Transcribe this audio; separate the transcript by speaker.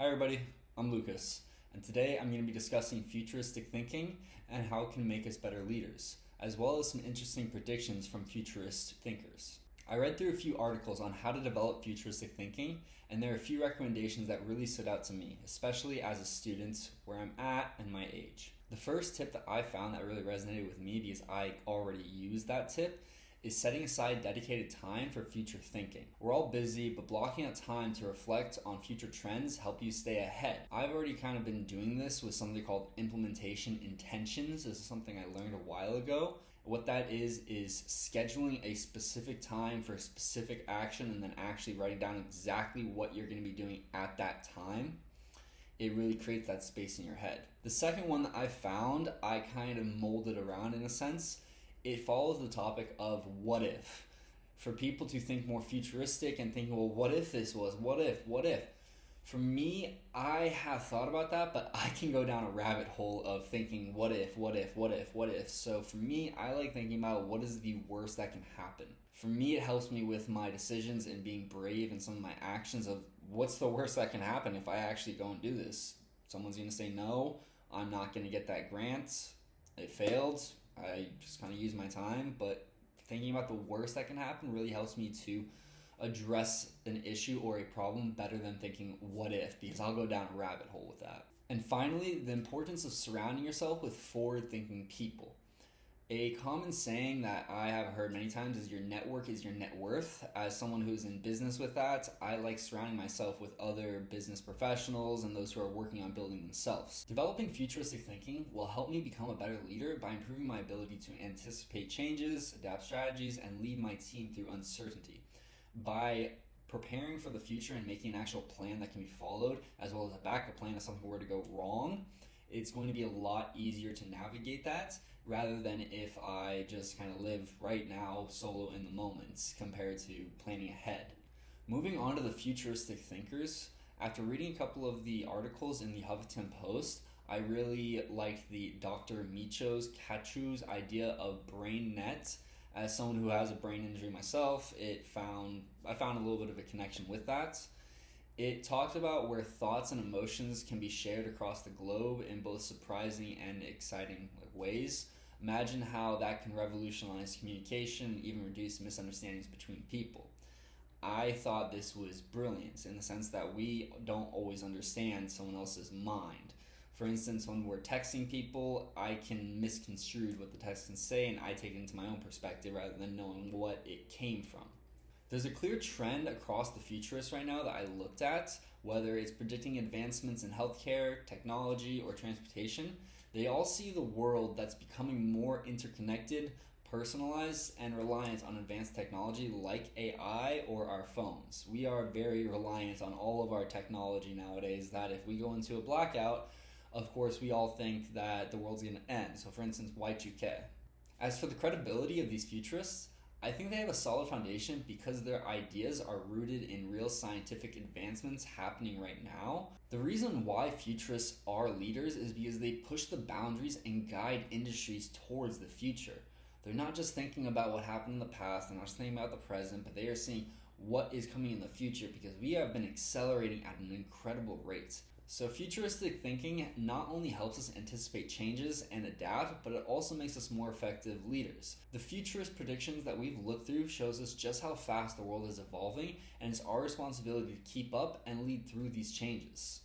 Speaker 1: Hi everybody, I'm Lucas, and today I'm going to be discussing futuristic thinking and how it can make us better leaders, as well as some interesting predictions from futurist thinkers. I read through a few articles on how to develop futuristic thinking, and there are a few recommendations that really stood out to me, especially as a student where I'm at and my age. The first tip that I found that really resonated with me, because I already use that tip, is setting aside dedicated time for future thinking. We're all busy, but blocking out time to reflect on future trends help you stay ahead. I've already kind of been doing this with something called implementation intentions. This is something I learned a while ago. What that is scheduling a specific time for a specific action and then actually writing down exactly what you're going to be doing at that time. It really creates that space in your head. The second one that I found, I kind of molded around in a sense. It follows the topic of what if. For people to think more futuristic and think, well, what if this was? What if? For me, I have thought about that, but I can go down a rabbit hole of thinking what if. So for me, I like thinking about what is the worst that can happen. For me, it helps me with my decisions and being brave in some of my actions of what's the worst that can happen if I actually go and do this. Someone's going to say no, I'm not going to get that grant, it failed. I just kind of use my time, but thinking about the worst that can happen really helps me to address an issue or a problem better than thinking what if, because I'll go down a rabbit hole with that. And finally, the importance of surrounding yourself with forward-thinking people. A common saying that I have heard many times is your network is your net worth. As someone who's in business with that, I like surrounding myself with other business professionals and those who are working on building themselves. Developing futuristic thinking will help me become a better leader by improving my ability to anticipate changes, adapt strategies, and lead my team through uncertainty. By preparing for the future and making an actual plan that can be followed, as well as a backup plan if something were to go wrong, it's going to be a lot easier to navigate that rather than if I just kind of live right now solo in the moment compared to planning ahead. Moving on to the futuristic thinkers, after reading a couple of the articles in the Huffington Post, I really liked the Dr. Michio Kaku's idea of brain net. As someone who has a brain injury myself, I found a little bit of a connection with that. It talked about where thoughts and emotions can be shared across the globe in both surprising and exciting ways. Imagine how that can revolutionize communication and even reduce misunderstandings between people. I thought this was brilliant in the sense that we don't always understand someone else's mind. For instance, when we're texting people, I can misconstrue what the text can say and I take it into my own perspective rather than knowing what it came from. There's a clear trend across the futurists right now that I looked at, whether it's predicting advancements in healthcare, technology, or transportation. They all see the world that's becoming more interconnected, personalized, and reliant on advanced technology like AI or our phones. We are very reliant on all of our technology nowadays that if we go into a blackout, of course, we all think that the world's going to end. So for instance, Y2K. As for the credibility of these futurists, I think they have a solid foundation because their ideas are rooted in real scientific advancements happening right now. The reason why futurists are leaders is because they push the boundaries and guide industries towards the future. They're not just thinking about what happened in the past, they're not just thinking about the present, but they are seeing what is coming in the future because we have been accelerating at an incredible rate. So futuristic thinking not only helps us anticipate changes and adapt, but it also makes us more effective leaders. The futurist predictions that we've looked through shows us just how fast the world is evolving, and it's our responsibility to keep up and lead through these changes.